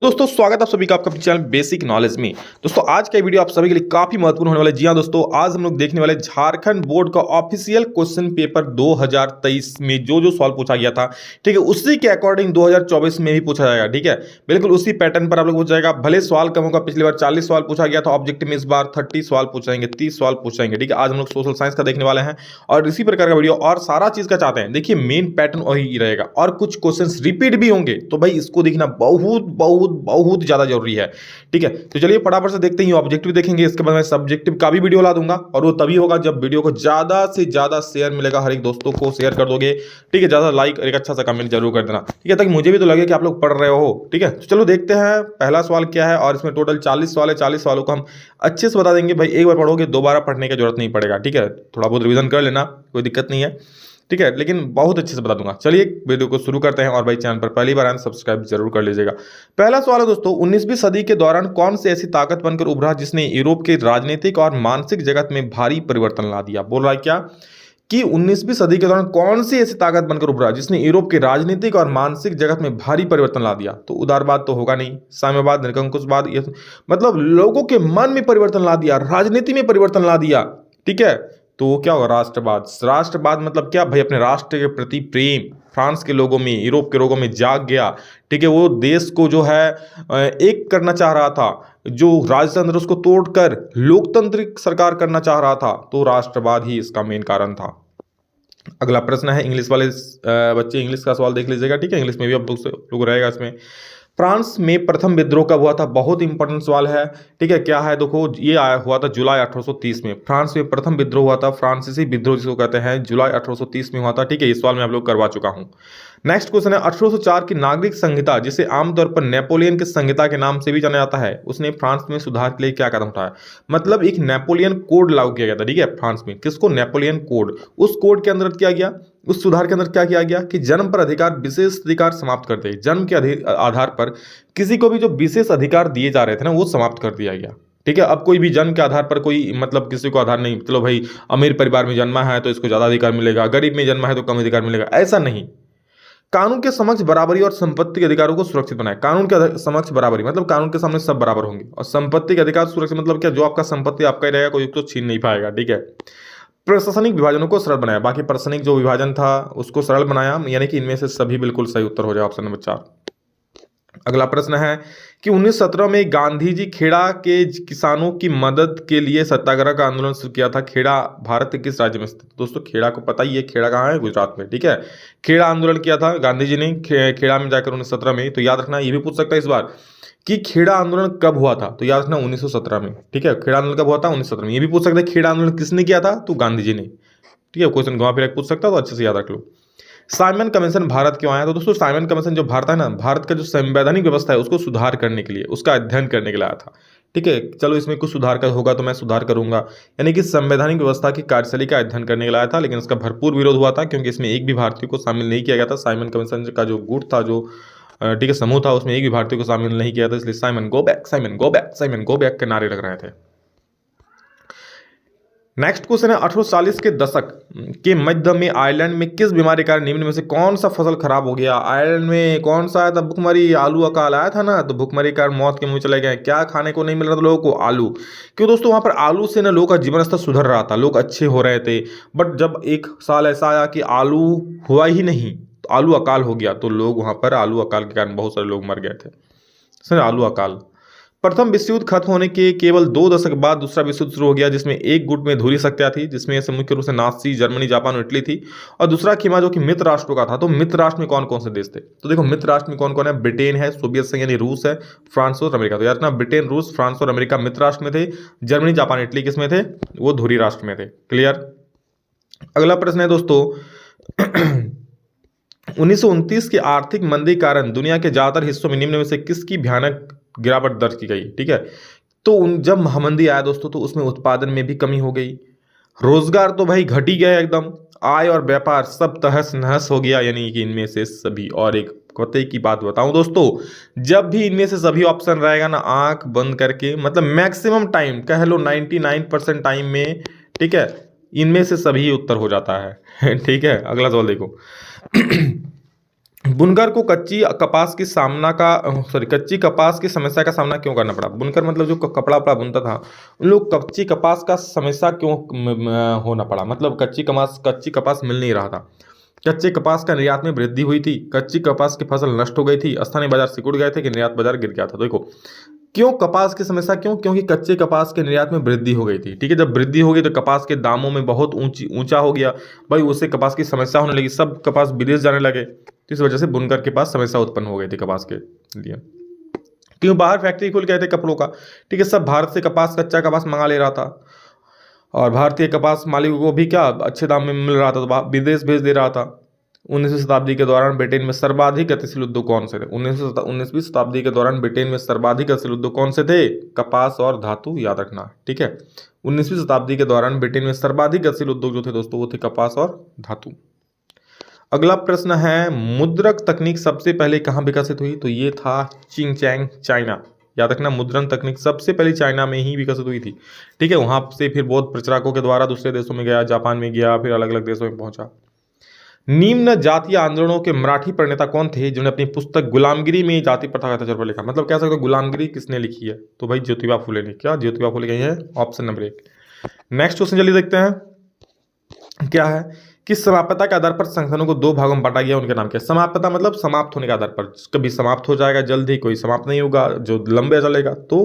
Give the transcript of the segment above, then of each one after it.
दोस्तों स्वागत है आप सभी का आपका चैनल बेसिक नॉलेज में। दोस्तों आज का वीडियो आप सभी के लिए काफी महत्वपूर्ण होने वाला है। जी हाँ दोस्तों, आज हम लोग देखने वाले झारखंड बोर्ड का ऑफिशियल क्वेश्चन पेपर 2023 में जो जो सवाल पूछा गया था, ठीक है, उसी के अकॉर्डिंग 2024 में भी पूछा जाएगा। ठीक है, बिल्कुल उसी पैटर्न पर आप लोग पूछा जाएगा। भले सवाल कम होगा, पिछली बार 40 सवाल पूछा गया था ऑब्जेक्टिव में, इस बार 30 सवाल पूछेंगे, 30 सवाल पूछेंगे। ठीक है, आज हम लोग सोशल साइंस का देखने वाले हैं और इसी प्रकार का वीडियो और सारा चीज का चाहते हैं। देखिए मेन पैटर्न वही रहेगा और कुछ क्वेश्चन रिपीट भी होंगे, तो भाई इसको देखना बहुत बहुत बहुत ज्यादा जरूरी है। ठीक है, तो चलिए फटाफट से देखते हैं। ऑब्जेक्टिव देखेंगे, इसके बाद मैं सब्जेक्टिव का भी वीडियो ला दूंगा और वो तभी होगा जब वीडियो को ज्यादा से ज्यादा शेयर मिलेगा। हर एक दोस्तों को शेयर कर दोगे, ठीक है, ज्यादा लाइक और एक अच्छा सा कमेंट जरूर कर देना, ठीक है, ताकि मुझे भी तो लगे कि आप लोग पढ़ रहे हो। ठीक है, तो चलो देखते हैं पहला सवाल क्या है। और इसमें टोटल 40 सवाल है। 40 सवालों को हम अच्छे से बता देंगे भाई। एक बार पढ़ोगे दोबारा पढ़ने की जरूरत नहीं पड़ेगा। ठीक है, थोड़ा बहुत रिविजन कर लेना, कोई दिक्कत नहीं है। ठीक है, लेकिन बहुत अच्छे से बता दूंगा। चलिए वीडियो को शुरू करते हैं और भाई चैनल पर पहली बार आए सब्सक्राइब जरूर कर लीजिएगा। पहला सवाल है दोस्तों, 19वीं सदी के दौरान कौन सी ऐसी ताकत बनकर उभरा जिसने यूरोप के राजनीतिक और मानसिक जगत में भारी परिवर्तन ला दिया। बोल रहा है क्या कि 19वीं सदी के दौरान कौन सी ऐसी ताकत बनकर उभरा जिसने यूरोप के राजनीतिक और मानसिक जगत में भारी परिवर्तन ला दिया। तो उदारवाद तो होगा नहीं, साम्यवाद, निरंकुशवाद, ये मतलब लोगों के मन में परिवर्तन ला दिया, राजनीति में परिवर्तन ला दिया। ठीक है, तो वो क्या होगा, राष्ट्रवाद। राष्ट्रवाद मतलब क्या भाई, अपने राष्ट्र के प्रति प्रेम फ्रांस के लोगों में, यूरोप के लोगों में जाग गया। ठीक है, वो देश को जो है एक करना चाह रहा था, जो राजतंत्र उसको तोड़कर लोकतांत्रिक सरकार करना चाह रहा था, तो राष्ट्रवाद ही इसका मेन कारण था। अगला प्रश्न है, इंग्लिश वाले बच्चे इंग्लिश का सवाल देख लीजिएगा। ठीक है, इंग्लिश में भी अब लोग रहेगा इसमें। फ्रांस में प्रथम विद्रोह कब हुआ था? बहुत इंपॉर्टेंट सवाल है। ठीक है, क्या है देखो, ये आया हुआ था जुलाई 1830 में। फ्रांस में प्रथम विद्रोह हुआ था, फ्रांसीसी विद्रोह जिसको कहते हैं, जुलाई 1830 में हुआ था। ठीक है, इस सवाल में आप लोग करवा चुका हूं। नेक्स्ट क्वेश्चन है, 1804 की नागरिक संहिता, जिसे आमतौर पर नेपोलियन की संहिता के नाम से भी जाना जाता है, उसने फ्रांस में सुधार के लिए क्या कदम उठाया? मतलब एक नेपोलियन कोड लागू किया गया था। ठीक है, फ्रांस में किसको? Napoleon code. उस कोड के अंदर किया गया, उस सुधार के अंदर क्या किया गया कि जन्म पर अधिकार, विशेष अधिकार समाप्त कर दिए। जन्म के आधार पर किसी को भी जो विशेष अधिकार दिए जा रहे थे ना, वो समाप्त कर दिया गया। ठीक है, अब कोई भी जन्म के आधार पर कोई मतलब किसी को आधार नहीं, चलो भाई अमीर परिवार में जन्मा है तो इसको ज्यादा अधिकार मिलेगा, गरीब में जन्मा है तो कम अधिकार मिलेगा, ऐसा नहीं। कानून के समक्ष बराबरी और संपत्ति के अधिकारों को सुरक्षित बनाए। कानून के समक्ष बराबरी मतलब कानून के सामने सब बराबर होंगे, और संपत्ति के अधिकार सुरक्षित मतलब क्या, जो आपका संपत्ति आपका ही रहेगा, कोई उसको छीन नहीं पाएगा। ठीक है, प्रशासनिक विभाजनों को सरल बनाया। बाकी प्रशासनिक जो विभाजन था उसको सरल बनाया, यानी कि इनमें से सभी बिल्कुल सही उत्तर हो जाए, ऑप्शन नंबर 4। अगला प्रश्न है कि 1917 में गांधी जी खेड़ा के किसानों की मदद के लिए सत्याग्रह का आंदोलन शुरू किया था। खेड़ा भारत के किस राज्य में स्थित? दोस्तों खेड़ा को पता ही है, खेड़ा कहाँ है? गुजरात में। ठीक है, खेड़ा आंदोलन किया था गांधी जी ने खेड़ा में जाकर 1917 में। तो याद रखना, ये भी पूछ सकता है इस बार कि खेड़ा आंदोलन कब हुआ था, तो याद रखना 1917 में। ठीक है, खेड़ा आंदोलन कब हुआ था? 1917 में। ये भी पूछ सकते हैं खेड़ा आंदोलन किसने किया था, तो गांधी जी ने। ठीक है, क्वेश्चन घुमा फिरा पूछ सकता है, तो अच्छे से याद रख लो। साइमन कमीशन भारत क्यों आया? तो दोस्तों साइमन कमीशन जो भारत है ना, भारत का जो संवैधानिक व्यवस्था है उसको सुधार करने के लिए, उसका अध्ययन करने के लिए आया था। ठीक है, चलो इसमें कुछ सुधार का होगा तो मैं सुधार करूंगा, यानी कि संवैधानिक व्यवस्था की कार्यशैली का अध्ययन करने के लिए आया था। लेकिन इसका भरपूर विरोध हुआ था, क्योंकि इसमें एक भी भारतीय को शामिल नहीं किया गया था। साइमन कमीशन का जो गुट था, जो ठीक है समूह था, उसमें एक भी भारतीय को शामिल नहीं किया था। इसलिए Simon go back, Simon go back, Simon go back के नारे लग रहे थे। नेक्स्ट क्वेश्चन है, 1840 के दशक के मध्य में आयरलैंड में किस बीमारी के कारण निम्न में से कौन सा फसल खराब हो गया? आयरलैंड में कौन सा आया था? भुखमरी, आलू अकाल आया था ना, तो भुखमरी के कारण मौत के मुंह चले गए। क्या खाने को नहीं मिल रहा था लोगों को? आलू। क्यों दोस्तों, वहां पर आलू से ना लोगों का जीवन स्तर सुधर रहा था, लोग अच्छे हो रहे थे। बट जब एक साल ऐसा आया कि आलू हुआ ही नहीं, तो आलू अकाल हो गया, तो लोग वहां पर आलू अकाल के कारण बहुत सारे लोग मर गए थे। सर आलू अकाल। प्रथम विश्व युद्ध खत्म होने के केवल 2 दशक बाद दूसरा विश्व युद्ध शुरू हो गया, जिसमें एक गुट में धुरी शक्तियां थी, जिसमें से मुख्य रूप से नाजी, जर्मनी, जापान और इटली थी, और दूसरा खेमा जो कि मित्र राष्ट्रों का था। तो मित्र राष्ट्र में कौन कौन से देश थे? तो देखो मित्र राष्ट्र में कौन कौन है, ब्रिटेन है, सोवियत संघ यानी रूस है, फ्रांस और अमेरिका। तो याद रखना, ब्रिटेन, रूस, फ्रांस और अमेरिका मित्र राष्ट्र में थे, जर्मनी, जापान, इटली किस में थे? वो धुरी राष्ट्र में थे। क्लियर। अगला प्रश्न है दोस्तों, 1929 की आर्थिक मंदी के कारण दुनिया के ज्यादातर हिस्सों में निम्न में से किसकी भयानक गिरावट दर्ज की गई? ठीक है, तो जब महामंदी आया दोस्तों, तो उसमें उत्पादन में भी कमी हो गई, रोजगार तो भाई घट ही गया एकदम, आय और व्यापार सब तहस नहस हो गया, यानी कि इनमें से सभी। और एक पते की बात बताऊं दोस्तों, जब भी इनमें से सभी ऑप्शन रहेगा ना, आंख बंद करके, मतलब मैक्सिमम टाइम कह लो 99% टाइम में, ठीक है, इनमें से सभी उत्तर हो जाता है। ठीक है, अगला सवाल देखो। बुनकर को कच्ची कपास की समस्या का सामना क्यों करना पड़ा? बुनकर मतलब जो कपड़ा वपड़ा बुनता था, उन लोग कच्ची कपास का समस्या क्यों होना पड़ा? मतलब कच्ची कपास मिल नहीं रहा था। कच्चे कपास का निर्यात में वृद्धि हुई थी, कच्ची कपास की फसल नष्ट हो गई थी, स्थानीय बाजार सिकुड़ गए थे कि निर्यात बाजार गिर गया था। देखो क्यों कपास की समस्या क्यों? क्योंकि कच्चे कपास के निर्यात में वृद्धि हो गई थी। ठीक है, जब वृद्धि हो गई तो कपास के दामों में बहुत ऊंचा हो गया भाई, उससे कपास की समस्या होने लगी, सब कपास विदेश जाने लगे। तो इस वजह से बुनकर के पास समस्या उत्पन्न हो गई थी कपास के लिए। क्यों? बाहर फैक्ट्री खुल गए थे कपड़ों का। ठीक है, सब भारत से कच्चा कपास मंगा ले रहा था, और भारतीय कपास मालिकों को भी क्या अच्छे दाम में मिल रहा था, तो विदेश भेज दे रहा था। 19वीं शताब्दी के दौरान ब्रिटेन में सर्वाधिक गतिशील उद्योग कौन से थे? 19वीं शताब्दी के दौरान ब्रिटेन में सर्वाधिक गतिशील उद्योग कौन से थे? कपास और धातु, याद रखना। ठीक है, 19वीं शताब्दी के दौरान ब्रिटेन में सर्वाधिक गतिशील उद्योग जो थे दोस्तों, वो थे कपास और धातु। अगला प्रश्न है, मुद्रक तकनीक सबसे पहले कहाँ विकसित हुई? तो ये था चिंगचैंग, चाइना। याद रखना, मुद्रण तकनीक सबसे पहले चाइना में ही विकसित हुई थी। ठीक है, वहां से फिर बौद्ध प्रचारकों के द्वारा दूसरे देशों में गया, जापान में गया, फिर अलग अलग देशों में पहुंचा। निम्न जातीय आंदोलनों के मराठी प्रणेता कौन थे जिन्होंने अपनी पुस्तक गुलामगिरी में जाति प्रथा का तजर्बा लिखा? मतलब कह सकते हो गुलामगिरी किसने लिखी है? तो भाई ज्योतिबा फुले ने। क्या? ज्योतिबा फुले कही है, ऑप्शन नंबर 1। नेक्स्ट क्वेश्चन जल्दी देखते हैं, क्या है? किस समाप्यता के आधार पर संगठनों को 2 भागों में बांटा गया, उनके नाम क्या है? समाप्यता मतलब समाप्त होने के आधार पर, कभी समाप्त हो जाएगा जल्द ही, कोई समाप्त नहीं होगा जो लंबे चलेगा। तो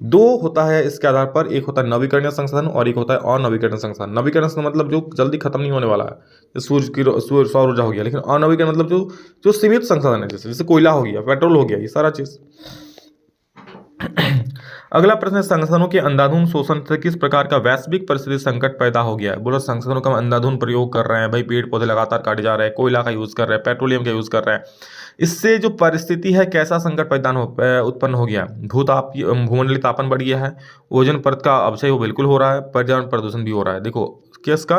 2 होता है इसके आधार पर, एक होता है नवीकरणीय संसाधन और एक होता है अनवीकरणीय संसाधन। नवीकरण मतलब जो जल्दी खत्म नहीं होने वाला है, सौर ऊर्जा हो गया। लेकिन अनवीकरण मतलब जो सीमित संसाधन है, जैसे कोयला हो गया, पेट्रोल हो गया, ये सारा चीज। अगला प्रश्न है, संसाधनों के अंधाधुंध शोषण से किस प्रकार का वैश्विक परिस्थिति संकट पैदा हो गया है? बोलो, संसाधनों का अंधाधुंध प्रयोग कर रहे हैं भाई, पेड़ पौधे लगातार काटे जा रहे हैं, कोयला का यूज कर रहे हैं, पेट्रोलियम का यूज कर रहे हैं, इससे जो परिस्थिति है, कैसा संकट उत्पन्न हो गया? भूमंडलीय तापन बढ़ गया है, ओजोन परत का अपक्षय बिल्कुल हो रहा है, पर्यावरण प्रदूषण भी हो रहा है। देखो किसका?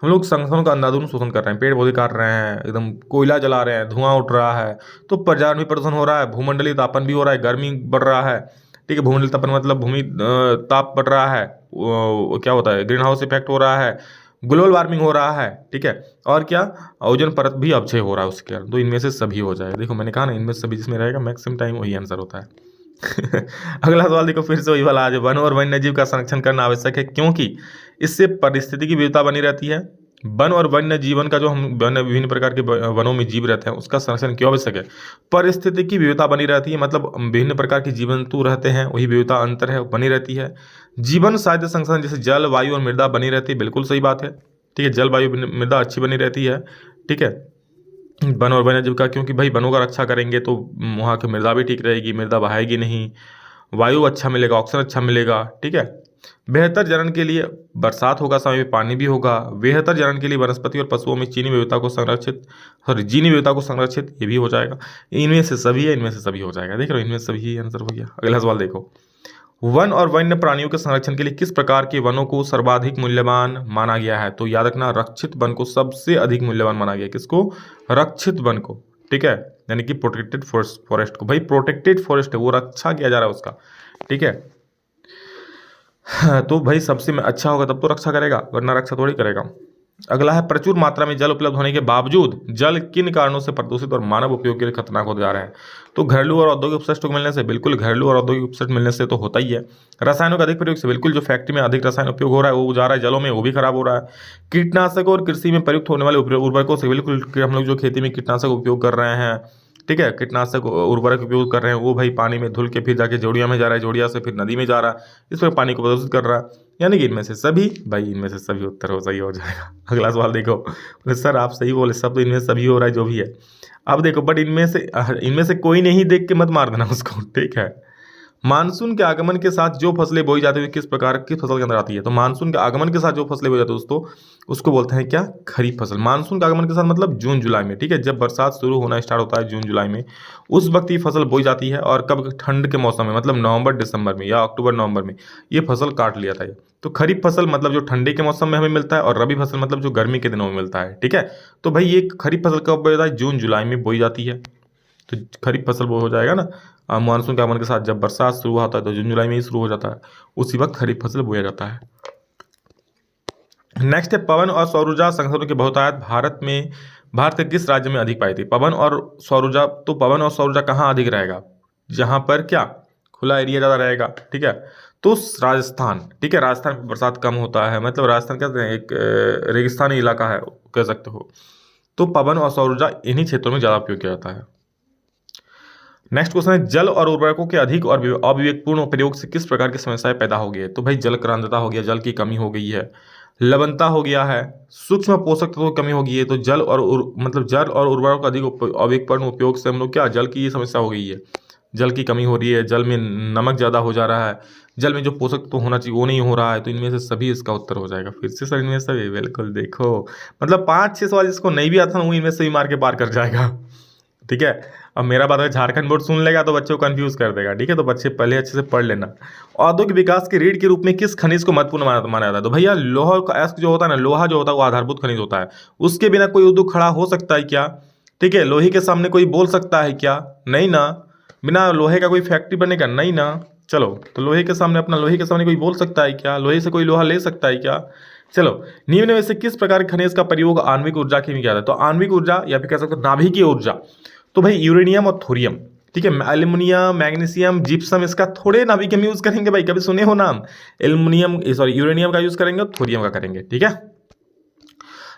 हम लोग संसाधनों का अंधाधुंध शोषण कर रहे हैं, पेड़ पौधे काट रहे हैं, एकदम कोयला जला रहे हैं, धुआं उठ रहा है, तो पर्यावरण भी प्रदूषण हो रहा है, भूमंडलीय तापन भी हो रहा है, गर्मी बढ़ रहा है। ठीक है, भूमंडलीय तापन मतलब भूमि ताप बढ़ रहा है, क्या होता है, ग्रीन हाउस इफेक्ट हो रहा है, ग्लोबल वार्मिंग हो रहा है। ठीक है, और क्या, ओजोन परत भी अपक्षय हो रहा है उसके कारण। तो इनमें से सभी हो जाएगा। देखो मैंने कहा ना, इनमें से सभी जिसमें रहेगा मैक्सिमम टाइम वही आंसर होता है। अगला सवाल देखो, फिर से वही वाला आज, वन और वन्य जीव का संरक्षण करना आवश्यक है क्योंकि इससे पारिस्थितिकी की विविधता बनी रहती है। वन और वन्य जीवन का जो हम विभिन्न प्रकार के वनों में जीव रहते हैं, उसका संरक्षण क्यों आवश्यक है? परिस्थिति की विविधता बनी रहती है, मतलब विभिन्न प्रकार के जीव जंतु रहते हैं, वही विविधता अंतर है बनी रहती है। जीवन साध्य संसाधन जैसे जल, वायु और मृदा बनी रहती है, बिल्कुल सही बात है। ठीक है, जल वायु मृदा अच्छी बनी रहती है। ठीक है, वन और वन्य जीव का, क्योंकि भाई वनों का रक्षा करेंगे तो वहाँ की मृदा भी ठीक रहेगी, मृदा बहाएगी नहीं, वायु अच्छा मिलेगा, ऑक्सीजन अच्छा मिलेगा। ठीक है, बेहतर जनन के लिए बरसात होगा, समय में पानी भी होगा। बेहतर जनन के लिए वनस्पति और पशुओं में जीनी विविधता को संरक्षित, ये भी हो जाएगा। इनमें से सभी है, इनमें से सभी हो जाएगा। देख रहे हो, इनमें से सभी आंसर हो गया। अगला सवाल देखो, वन और वन्य प्राणियों के संरक्षण के लिए किस प्रकार के वनों को सर्वाधिक मूल्यवान माना गया है? तो याद रखना, रक्षित वन को सबसे अधिक मूल्यवान माना गया। किसको? रक्षित वन को। ठीक है, यानी कि प्रोटेक्टेड फॉरेस्ट को। भाई प्रोटेक्टेड फॉरेस्ट है, वो रक्षा किया जा रहा है उसका। ठीक है, तो भाई सबसे में अच्छा होगा तब तो रक्षा करेगा, वरना रक्षा थोड़ी करेगा। अगला है, प्रचुर मात्रा में जल उपलब्ध होने के बावजूद जल किन कारणों से प्रदूषित और मानव उपयोग के लिए खतरनाक होते जा रहे हैं? तो घरेलू और औद्योगिक अपशिष्ट को मिलने से, बिल्कुल घरेलू और औद्योगिक अपशिष्ट मिलने से तो होता ही है। रसायनों का अधिक प्रयोग से, बिल्कुल जो फैक्ट्री में अधिक रसायन उपयोग हो रहा है वो जा रहा है जलों में, वो भी खराब हो रहा है। कीटनाशकों और कृषि में प्रयुक्त होने वाले उर्वरकों से, बिल्कुल हम लोग जो खेती में कीटनाशक उपयोग कर रहे हैं, ठीक है, कीटनाशक उर्वरक उपयोग कर रहे हैं, वो भाई पानी में धुल के फिर जाके जोड़िया में जा रहा है, जोड़िया से फिर नदी में जा रहा है, इस पर पानी को प्रदूषित कर रहा है। यानी कि इनमें से सभी, भाई इनमें से सभी उत्तर हो सही हो जाएगा। अगला सवाल देखो, बोले सर आप सही बोले, सब तो इनमें से सभी हो रहा है जो भी है। अब देखो, बट इनमें से कोई नहीं देख के मत मार देना उसको। ठीक है, मानसून के आगमन के साथ जो फसलें बोई जाती है किस प्रकार की फसल के अंदर आती है? तो मानसून के आगमन के साथ जो फसलें बोई जाती है दोस्तों, उसको बोलते हैं क्या? खरीफ फसल। मानसून के आगमन के साथ मतलब जून जुलाई में। ठीक है, जब बरसात शुरू होना स्टार्ट होता है जून जुलाई में, उस वक्त ये फसल बोई जाती है। और कब? ठंड के मौसम में, मतलब नवंबर दिसंबर में या अक्टूबर नवंबर में ये फसल काट लिया था। तो खरीफ फसल मतलब जो ठंडी के मौसम में हमें मिलता है, और रबी फसल मतलब जो गर्मी के दिनों में मिलता है। ठीक है, तो भाई ये खरीफ फसल कब बोई जाती है? जून जुलाई में बोई जाती है। तो खरीफ फसल वो हो जाएगा ना, मानसून के आगमन के साथ जब बरसात शुरू होता है तो जून जुलाई में ही शुरू हो जाता है, उसी वक्त खरीफ फसल बोया जाता है। नेक्स्ट है, पवन और सौर ऊर्जा संसाधनों के बहुतायत भारत में भारत के किस राज्य में अधिक पाई जाती है? पवन और सौर ऊर्जा। तो पवन और सौर ऊर्जा कहाँ अधिक रहेगा? जहां पर क्या खुला एरिया ज़्यादा रहेगा, ठीक है। तो राजस्थान, ठीक है, राजस्थान में बरसात कम होता है, मतलब राजस्थान कहते हैं एक रेगिस्तानी इलाका है, कह सकते हो। तो पवन और सौर ऊर्जा इन्हीं क्षेत्रों में ज़्यादा उपयोग किया जाता है। नेक्स्ट क्वेश्चन है, जल और उर्वरकों के अधिक और अविवेकपूर्ण प्रयोग से किस प्रकार की समस्याएं पैदा हो गई है? तो भाई जल क्रांतता हो गया, जल की कमी हो गई है, लवणता हो गया है, सूक्ष्म पोषक तत्वों की कमी हो गई है। तो मतलब जल और उर्वरकों का अधिक अविवेकपूर्ण उपयोग से हम लोग क्या, जल की ये समस्या हो गई है, जल की कमी हो रही है, जल में नमक ज़्यादा हो जा रहा है, जल में जो पोषक तो होना चाहिए वो नहीं हो रहा है। तो इनमें से सभी इसका उत्तर हो जाएगा। फिर से सर इनमें से सभी, बिल्कुल देखो, मतलब 5-6 सवाल जिसको नहीं भी आता ना वो इनमें से भी मार के पार कर जाएगा, ठीक है। अब मेरा बात है, झारखंड बोर्ड सुन लेगा तो बच्चों को कंफ्यूज कर देगा, ठीक है। तो बच्चे पहले अच्छे से पढ़ लेना। औद्योगिक विकास के रीढ़ के रूप में किस खनिज को महत्वपूर्ण माना जाता है? तो भैया लोहा का जो होता है ना, लोहा जो होता है वो आधारभूत खनिज होता है। उसके बिना कोई उद्योग खड़ा हो सकता है क्या? ठीक है, लोहे के सामने कोई बोल सकता है क्या? नहीं ना। बिना लोहे का कोई फैक्ट्री बनेगा नहीं ना। चलो, तो लोहे के सामने कोई बोल सकता है क्या? लोहे से कोई लोहा ले सकता है क्या? चलो, निम्न में से किस प्रकार के खनिज का प्रयोग आणविक ऊर्जा के में किया जाता है? तो आणविक ऊर्जा या फिर कह सकते हो नाभिकीय ऊर्जा। तो भाई यूरेनियम और थोरियम, ठीक है, एल्युमिनियम, मैग्नीशियम, जिप्सम, इसका थोड़े नाभिक में यूज करेंगे भाई, कभी सुने हो नाम? यूरेनियम का यूज करेंगे और थोरियम का करेंगे, ठीक है।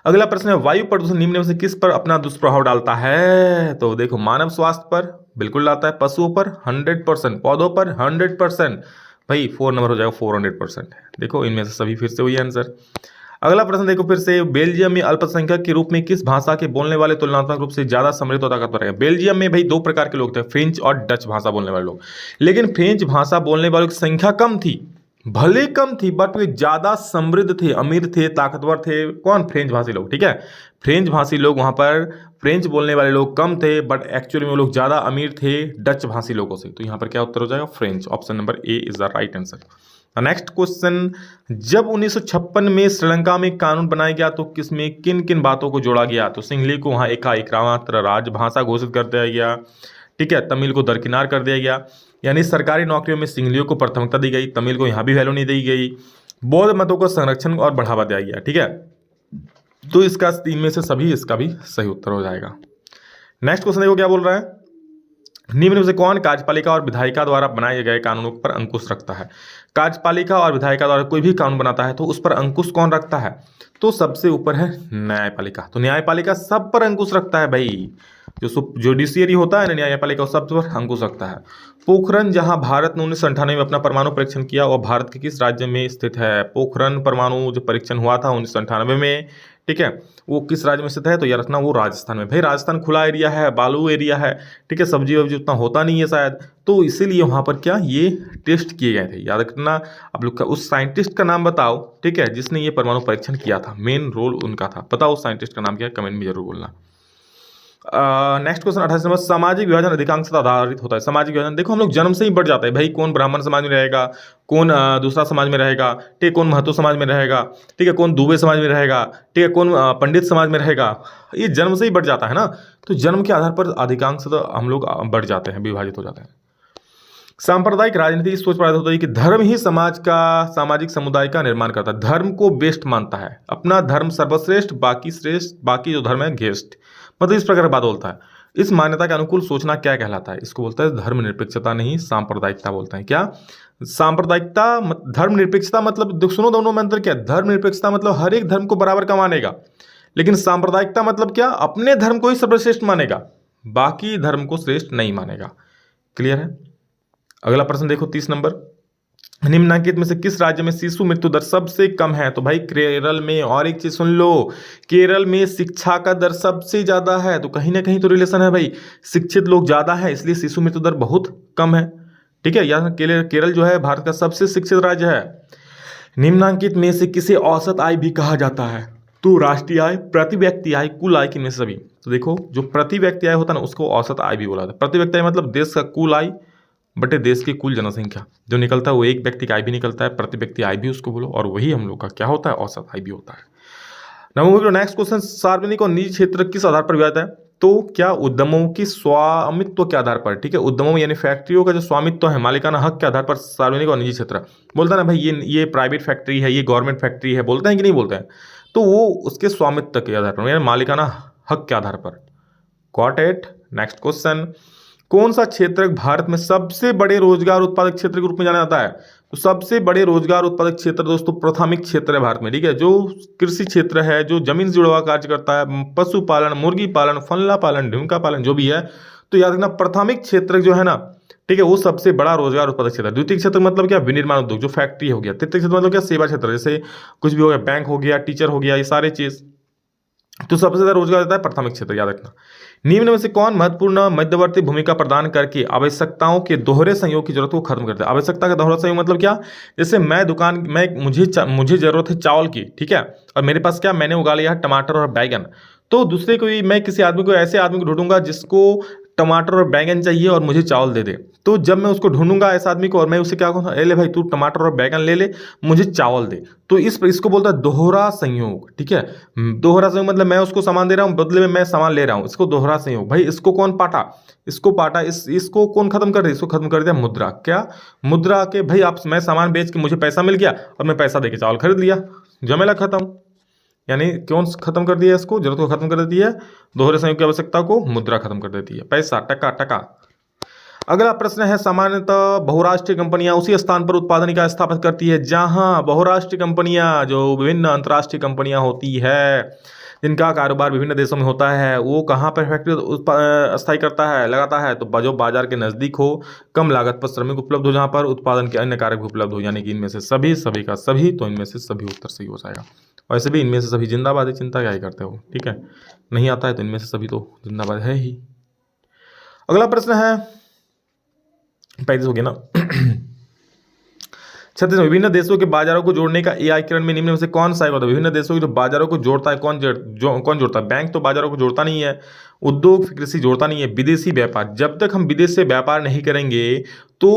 अगला प्रश्न है, वायु प्रदूषण निम्न में से किस पर अपना दुष्प्रभाव डालता है? तो देखो, मानव स्वास्थ्य पर बिल्कुल डालता है, पशुओं पर 100%, पौधों पर 100%। भाई 4 नंबर हो जाएगा, 400%। देखो इनमें से सभी फिर से वही आंसर। अगला प्रश्न देखो फिर से, बेल्जियम में अल्पसंख्यक के रूप में किस भाषा के बोलने वाले तुलनात्मक रूप से ज्यादा समृद्ध और ताकतवर है? बेल्जियम में भाई 2 प्रकार के लोग थे, फ्रेंच और डच भाषा बोलने वाले लोग। लेकिन फ्रेंच भाषा बोलने वालों की संख्या कम थी, भले कम थी, बट वे ज्यादा समृद्ध थे, अमीर थे, ताकतवर थे। कौन? फ्रेंच भाषी लोग, ठीक है। फ्रेंच भाषी लोग, वहां पर फ्रेंच बोलने वाले लोग कम थे, बट एक्चुअली में वो लोग ज्यादा अमीर थे डच भाषी लोगों से। तो यहां पर क्या उत्तर हो जाएगा? French. Option number A is the right answer. Next question, जब 1956 में श्रीलंका में कानून बनाया गया तो किसमें किन किन बातों को जोड़ा गया? तो सिंहली को वहां एकमात्र राजभाषा घोषित कर दिया गया, ठीक है। तमिल को दरकिनार कर दिया गया, यानी सरकारी नौकरियों में सिंहलियों को प्राथमिकता दी गई, तमिल को यहां भी वैल्यू नहीं दी गई। बौद्ध मतों को संरक्षण और बढ़ावा दिया गया, ठीक है। तो इसका इनमें से सभी इसका भी सही उत्तर हो जाएगा। नेक्स्ट क्वेश्चन देखो क्या बोल रहा है, निम्न में से कौन कार्यपालिका और विधायिका द्वारा बनाए गए कानूनों पर अंकुश रखता है? कार्यपालिका और विधायिका द्वारा कोई भी कानून बनाता है तो उस पर अंकुश कौन रखता है? तो सबसे ऊपर है न्यायपालिका। तो न्यायपालिका सब पर अंकुश रखता है भाई, जो जुडिशियरी होता है ना, न्यायपालिका सब पर अंकुश रखता है। पोखरण, जहां भारत ने 1998 में अपना परमाणु परीक्षण किया, और भारत के किस राज्य में स्थित है? पोखरण परमाणु जो परीक्षण हुआ था 1998 में, ठीक है, वो किस राज्य में स्थित है? तो याद रखना वो राजस्थान में। भाई राजस्थान खुला एरिया है, बालू एरिया है, ठीक है, सब्जी वब्जी उतना होता नहीं है शायद, तो इसीलिए वहां पर क्या ये टेस्ट किए गए थे। याद रखना आप लोग का, उस साइंटिस्ट का नाम बताओ, ठीक है, जिसने ये परमाणु परीक्षण किया था, मेन रोल उनका था। बताओ उस साइंटिस्ट का नाम क्या है? कमेंट में जरूर बोलना। नेक्स्ट क्वेश्चन 28 नंबर, सामाजिक विभाजन अधिकांशतः आधारित होता है। सामाजिक विभाजन देखो हम लोग जन्म से ही बढ़ जाता है भाई, कौन ब्राह्मण समाज में रहेगा, कौन दूसरा समाज में रहेगा, ठीक है, कौन महतो समाज में रहेगा, ठीक है, कौन दुबे समाज में रहेगा, ठीक है, कौन पंडित समाज में रहेगा, ये जन्म से ही बढ़ जाता है ना। तो जन्म के आधार पर अधिकांशतः हम लोग बढ़ जाते हैं, विभाजित हो जाते हैं। सांप्रदायिक राजनीति सोच पर होता है कि धर्म ही समाज का, सामाजिक समुदाय का निर्माण करता है, धर्म को बेस्ट मानता है, अपना धर्म सर्वश्रेष्ठ, बाकी श्रेष्ठ, बाकी जो धर्म है घेष्ट, मतलब इस प्रकार बात बोलता है। इस मान्यता के अनुकूल सोचना क्या कहलाता है? इसको बोलता है धर्मनिरपेक्षता, नहीं सांप्रदायिकता बोलते हैं। क्या सांप्रदायिकता? धर्मनिरपेक्षता मतलब सुनो दोनों में अंतर क्या है? धर्मनिरपेक्षता मतलब हर एक धर्म को बराबर का मानेगा, लेकिन सांप्रदायिकता मतलब क्या? अपने धर्म को ही सर्वश्रेष्ठ मानेगा, बाकी धर्म को श्रेष्ठ नहीं मानेगा। क्लियर है? अगला प्रश्न देखो 30 नंबर, निम्नलिखित में से किस राज्य में शिशु मृत्यु दर सबसे कम है? तो भाई केरल में। और एक चीज सुन लो, केरल में शिक्षा का दर सबसे ज्यादा है, तो कहीं ना कहीं तो रिलेशन है भाई, शिक्षित लोग ज्यादा है इसलिए शिशु मृत्यु दर बहुत कम है, ठीक है। यार केरल जो है भारत का सबसे शिक्षित राज्य है। निम्नलिखित में से किसे औसत आय भी कहा जाता है? तो राष्ट्रीय आय, प्रति व्यक्ति आय, कुल आय, किनमें से सभी? तो देखो जो प्रति व्यक्ति आय होता है ना उसको औसत आय भी बोला जाता है। प्रति व्यक्ति आय मतलब देश का कुल आय बटे देश की कुल जनसंख्या जो निकलता है वो एक व्यक्ति का आय भी निकलता है, प्रति व्यक्ति आय भी उसको बोलो, और वही हम लोग का क्या होता है? औसत आय भी होता है। नंबर नेक्स्ट क्वेश्चन, सार्वजनिक और निजी क्षेत्र किस आधार पर विभाजित है? तो क्या उद्यमों की स्वामित्व के आधार पर, ठीक है, उद्यमों यानी फैक्ट्रियों का जो स्वामित्व है, मालिकाना हक के आधार पर सार्वजनिक और निजी क्षेत्र बोलता है ना भाई, ये प्राइवेट फैक्ट्री है, ये गवर्नमेंट फैक्ट्री है, बोलते हैं कि नहीं बोलते हैं? तो वो उसके स्वामित्व के आधार पर यानी मालिकाना हक के आधार पर। Got it. नेक्स्ट क्वेश्चन, कौन सा क्षेत्र भारत में सबसे बड़े रोजगार उत्पादक क्षेत्र के रूप में जाना जाता है? तो सबसे बड़े रोजगार उत्पादक क्षेत्र दोस्तों प्राथमिक क्षेत्र है भारत में, ठीक है, जो कृषि क्षेत्र है, जो जमीन से जुड़ा हुआ कार्य करता है, पशुपालन, मुर्गी पालन, फल्ला पालन, ढूंढा पालन, जो भी है, तो याद रखना प्राथमिक क्षेत्र जो है ना, ठीक है, वो सबसे बड़ा रोजगार उत्पादक क्षेत्र है। द्वितीय क्षेत्र मतलब क्या? विनिर्माण उद्योग, जो फैक्ट्री हो गया। तृतीय क्षेत्र मतलब क्या? सेवा क्षेत्र, जैसे कुछ भी हो गया, बैंक हो गया, टीचर हो गया, ये सारे चीज। तो सबसे ज्यादा रोजगार देता है प्राथमिक क्षेत्र, याद रखना। निम्न में से कौन महत्वपूर्ण मध्यवर्ती भूमिका प्रदान करके आवश्यकताओं के दोहरे संयोग की जरूरत को खत्म करता है? आवश्यकता का दोहरा संयोग मतलब क्या? जैसे मुझे जरूरत है चावल की, ठीक है, और मेरे पास क्या, मैंने उगा लिया है टमाटर और बैगन, तो दूसरे कोई, मैं किसी आदमी को, ऐसे आदमी को ढूंढूंगा जिसको टमाटर और बैगन चाहिए और मुझे चावल दे दे। तो जब मैं उसको ढूंढूंगा ऐसा आदमी को, और मैं उसे क्या कहूँगा, ले भाई तू टमाटर और बैगन ले ले, मुझे चावल दे। तो इसको बोलता है दोहरा संयोग, ठीक है। दोहरा संयोग मतलब मैं उसको सामान दे रहा हूँ, बदले में मैं सामान ले रहा हूँ, इसको दोहरा संयोग। भाई इसको कौन पाटा? इसको पाटा, इसको कौन खत्म कर दिया? इसको खत्म कर दिया मुद्रा। क्या? मुद्रा के भाई आप, मैं सामान बेच के मुझे पैसा मिल गया और मैं पैसा दे के चावल खरीद लिया, जमेला खत्म। यानी कौन खत्म कर दिया? इसको, जरूरत को खत्म कर देती है, दोहरे संयोग की आवश्यकता को मुद्रा खत्म कर देती है, पैसा, टका टका। अगला प्रश्न है, सामान्यतः बहुराष्ट्रीय कंपनियां उसी स्थान पर उत्पादन इकाई स्थापित करती है जहां बहुराष्ट्रीय कंपनियां, जो विभिन्न अंतर्राष्ट्रीय कंपनियां होती है जिनका कारोबार विभिन्न देशों में होता है, वो कहाँ पर फैक्ट्री स्थायी करता है, लगाता है? तो जो बाजार के नजदीक हो, कम लागत पर श्रमिक उपलब्ध हो, जहां पर उत्पादन के अन्य कारक भी उपलब्ध हो। यानी कि इनमें से सभी, सभी का सभी, तो इनमें से सभी उत्तर सही हो जाएगा। वैसे भी इनमें से सभी जिंदाबाद है, चिंता क्या ही करते हो, ठीक है। नहीं आता है तो इनमें से सभी तो जिंदाबाद है ही। अगला प्रश्न है 35 हो गया ना। 36, विभिन्न देशों के बाजारों को जोड़ने का एकीकरण में निम्न में से कौन सा होता है? विभिन्न देशों के जो बाजारों को जोड़ता है, कौन जोड़ता है? बैंक तो बाजारों को जोड़ता नहीं है, उद्योग कृषि जोड़ता नहीं है, विदेशी व्यापार। जब तक हम विदेश से व्यापार नहीं करेंगे तो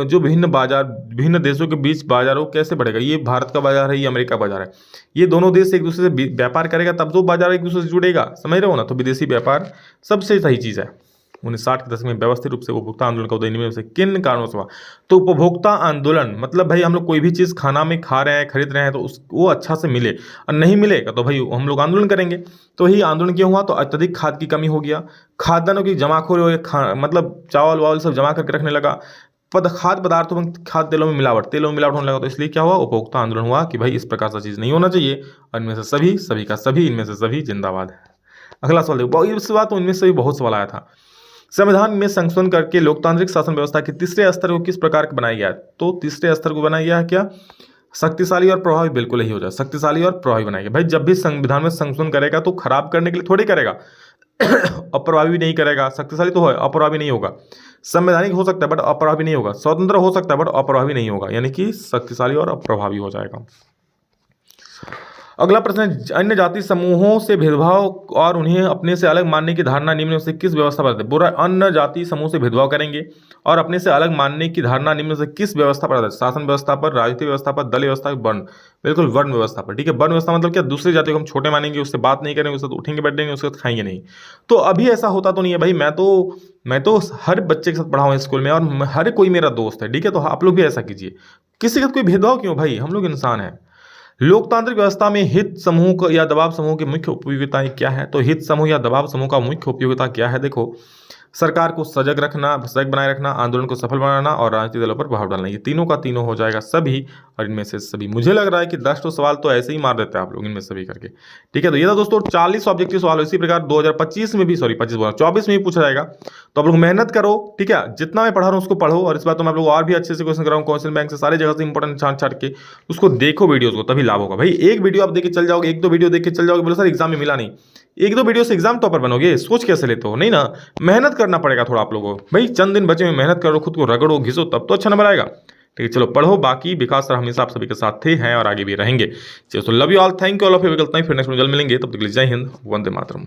जो विभिन्न देशों के बीच बाजारों कैसे बढ़ेगा? ये भारत का बाजार है, ये अमेरिका का बाजार है, ये दोनों देश एक दूसरे से व्यापार करेगा तब तो बाजार एक दूसरे से जुड़ेगा, समझ रहे हो ना। तो विदेशी व्यापार सबसे सही चीज है। 1960 के दशक में व्यवस्थित रूप से उपभोक्ता आंदोलन का उदय में से किन कारणों से हुआ? तो उपभोक्ता आंदोलन मतलब भाई हम लोग कोई भी चीज़ खाना में खा रहे हैं, खरीद रहे हैं, तो वो अच्छा से मिले, और नहीं मिलेगा तो भाई हम लोग आंदोलन करेंगे। तो ही आंदोलन क्यों हुआ? तो अत्यधिक खाद की कमी हो गया, खाद्यान्नों की जमाखोरी हो, मतलब चावल वावल सब जमा करके रखने लगा, खाद्य पदार्थों में, खाद्य तेलों में मिलावट होने लगा। तो इसलिए क्या हुआ? उपभोक्ता आंदोलन हुआ कि भाई इस प्रकार से चीज़ नहीं होना चाहिए। और इनमें से सभी, सभी का सभी, इनमें से सभी जिंदाबाद है। अगला सवाल देखो, इस बात तो इनमें से भी बहुत सवाल आया था। संविधान में संशोधन करके लोकतांत्रिक शासन व्यवस्था के तीसरे स्तर को किस प्रकार बनाया गया है? तो तीसरे स्तर को बनाया गया है क्या? शक्तिशाली और प्रभावी। बिल्कुल ही हो जाए, शक्तिशाली और प्रभावी बनाएगा। भाई जब भी संविधान में संशोधन करेगा तो खराब करने के लिए थोड़ी करेगा, अप्रभावी भी नहीं करेगा। शक्तिशाली तो है, अप्रभावी नहीं होगा। संवैधानिक हो सकता है बट अप्रभावी नहीं होगा। स्वतंत्र हो सकता है बट अप्रभावी नहीं होगा, यानी कि शक्तिशाली और अप्रभावी हो जाएगा। अगला प्रश्न है, अन्य जाति समूहों से भेदभाव और उन्हें अपने से अलग मानने की धारणा निम्न में से किस व्यवस्था पर? बुरा, अन्य जाति समूह से भेदभाव करेंगे और अपने से अलग मानने की धारणा निम्न में से किस व्यवस्था पर? शासन व्यवस्था पर, राजनीतिक व्यवस्था पर, दल व्यवस्था पर, वर्ण, बिल्कुल वर्ण व्यवस्था पर, ठीक है। वर्ण व्यवस्था मतलब क्या? दूसरी जाति को हम छोटे मानेंगे, उससे बात नहीं करेंगे, उससे उठेंगे बैठेंगे, उसके साथ खाएंगे नहीं। तो अभी ऐसा होता तो नहीं है भाई। मैं तो हर बच्चे के साथ पढ़ा हूँ स्कूल में, और हर कोई मेरा दोस्त है, ठीक है। तो आप लोग भी ऐसा कीजिए, किसी के साथ कोई भेदभाव क्यों भाई? हम लोग इंसान हैं। लोकतांत्रिक व्यवस्था में हित समूह या दबाव समूह की मुख्य उपयोगिताएं क्या है? तो हित समूह या दबाव समूह का मुख्य उपयोगिता क्या है? देखो, सरकार को सजग बनाए रखना, आंदोलन को सफल बनाना और राजनीतिक दलों पर प्रभाव डालना, ये तीनों का तीनों हो जाएगा सभी। और इनमें से सभी, मुझे लग रहा है कि 10 सवाल तो ऐसे ही मार देते हैं आप लोग इनमें सभी करके, ठीक है। तो ये था दोस्तों 40 ऑब्जेक्टिव सवाल। इसी प्रकार 2025 में भी, 24 में भी पूछा जाएगा। तो आप लोग मेहनत करो, ठीक है। जितना मैं पढ़ा रहा हूँ उसको पढ़ो, और इस बात तो मैं आप लोग और भी अच्छे से क्वेश्चन कराऊँ, क्वेश्चन बैंक से सारी जगह से इंपॉर्टेंट छांट के उसको देखो वीडियोज को, तभी लाभ होगा भाई। एक वीडियो आप देख के चल जाओगे, 1-2 वीडियो देख के चल जाओगे, बोले सर एग्जाम में मिला नहीं, 1-2 वीडियो से एग्जाम टॉपर बनोगे? सोच कैसे लेते हो? नहीं ना, मेहनत करना पड़ेगा थोड़ा आप लोगों को भाई। चंद दिन बचे में मेहनत करो, खुद को रगड़ो, घिसो, तब तो अच्छा नंबर आएगा, ठीक है। चलो पढ़ो, बाकी विकास सर हमेशा आप सभी के साथ थे, हैं और आगे भी रहेंगे। चलो, love you all, thank you all of you. फिर नेक्स्ट में जल्द मिलेंगे, तब तक के लिए जय हिंद, वंदे मातरम।